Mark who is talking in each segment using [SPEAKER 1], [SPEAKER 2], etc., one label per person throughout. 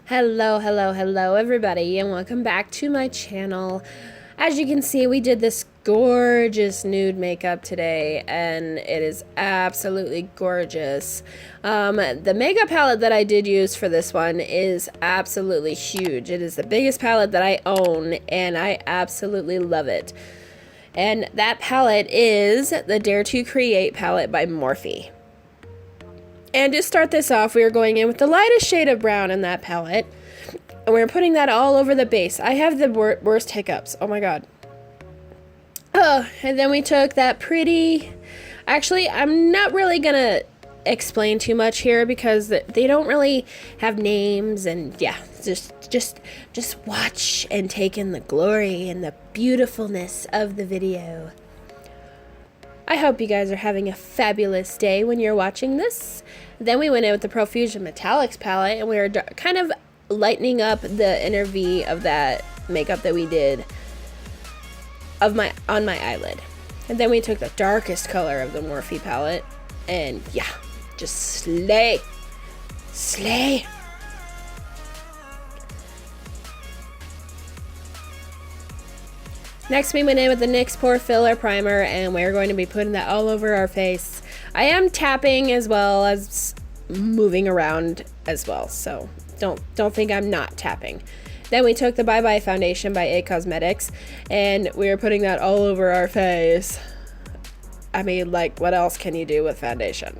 [SPEAKER 1] Hello everybody, and welcome back to my channel. As you can see, we did this gorgeous nude makeup today, and it is absolutely gorgeous. The makeup palette that I did use for this one is absolutely huge. It is the biggest palette that I own, and I absolutely love it. And that palette is the Dare to Create palette by Morphe. And to start this off, we are going in with the lightest shade of brown in that palette. And we're putting that all over the base. I have the worst hiccups. Oh my god. And then we took that pretty... Actually, I'm not really going to explain too much here because they don't really have names. And yeah, just watch and take in the glory and the beautifulness of the video. I hope you guys are having a fabulous day when you're watching this. Then we went in with the Profusion Metallics palette, and we were kind of lightening up the inner V of that makeup that we did on my eyelid. And then we took the darkest color of the Morphe palette, and yeah, just slay. Slay. Next, we went in with the NYX Pore Filler Primer, and we're going to be putting that all over our face. I am tapping as well as moving around as well, so don't think I'm not tapping. Then we took the Bye Bye Foundation by ITcosmetics, and we are putting that all over our face. I mean, like, what else can you do with foundation?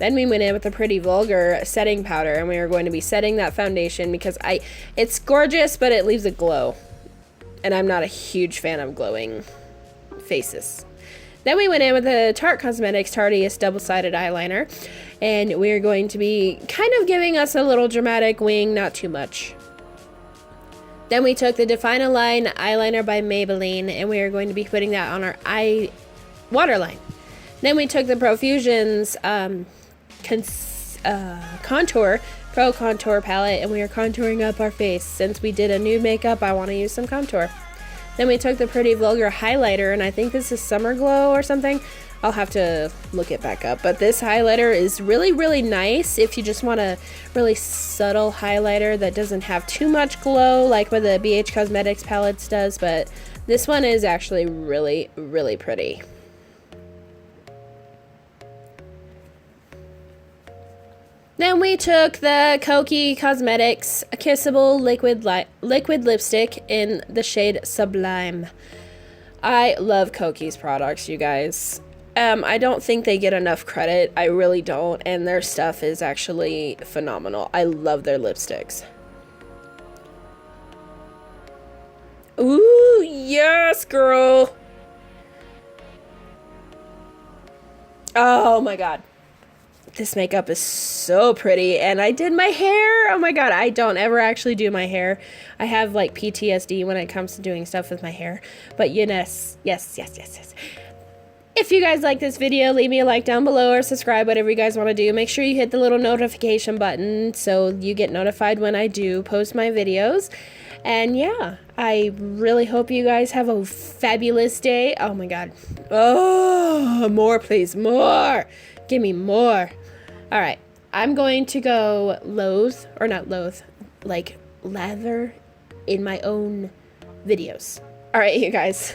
[SPEAKER 1] Then we went in with the PrettyVulgar setting powder, and we are going to be setting that foundation because it's gorgeous, but it leaves a glow. And I'm not a huge fan of glowing faces. Then we went in with the TarteCosmetics Tartiest double-sided eyeliner, and we're going to be kind of giving us a little dramatic wing, not too much. Then we took the Define a Line eyeliner by Maybelline, and we are going to be putting that on our eye waterline. Then we took the Profusion's Pro Contour palette, and we are contouring up our face. Since we did a nude makeup, I want to use some contour. Then we took the PrettyVulgar highlighter, and I think this is Summer Glow or something. I'll have to look it back up, but this highlighter is really nice if you just want a really subtle highlighter that doesn't have too much glow like what the BH palettes does, but this one is actually really pretty. Then we took the KokieCosmetics Kissable Liquid Lipstick in the shade Sublime. I love Kokie's products, you guys. I don't think they get enough credit. I really don't, and their stuff is actually phenomenal. I love their lipsticks. Ooh, yes, girl! Oh my god. This makeup is so pretty, and I did my hair. Oh my god, I don't ever actually do my hair. I have like PTSD when it comes to doing stuff with my hair. But yes. If you guys like this video, leave me a like down below or subscribe, whatever you guys want to do. Make sure you hit the little notification button so you get notified when I do post my videos. And yeah, I really hope you guys have a fabulous day. Oh my god. Oh, more please, more. Give me more. All right, I'm going to go lather in my own videos. All right, you guys.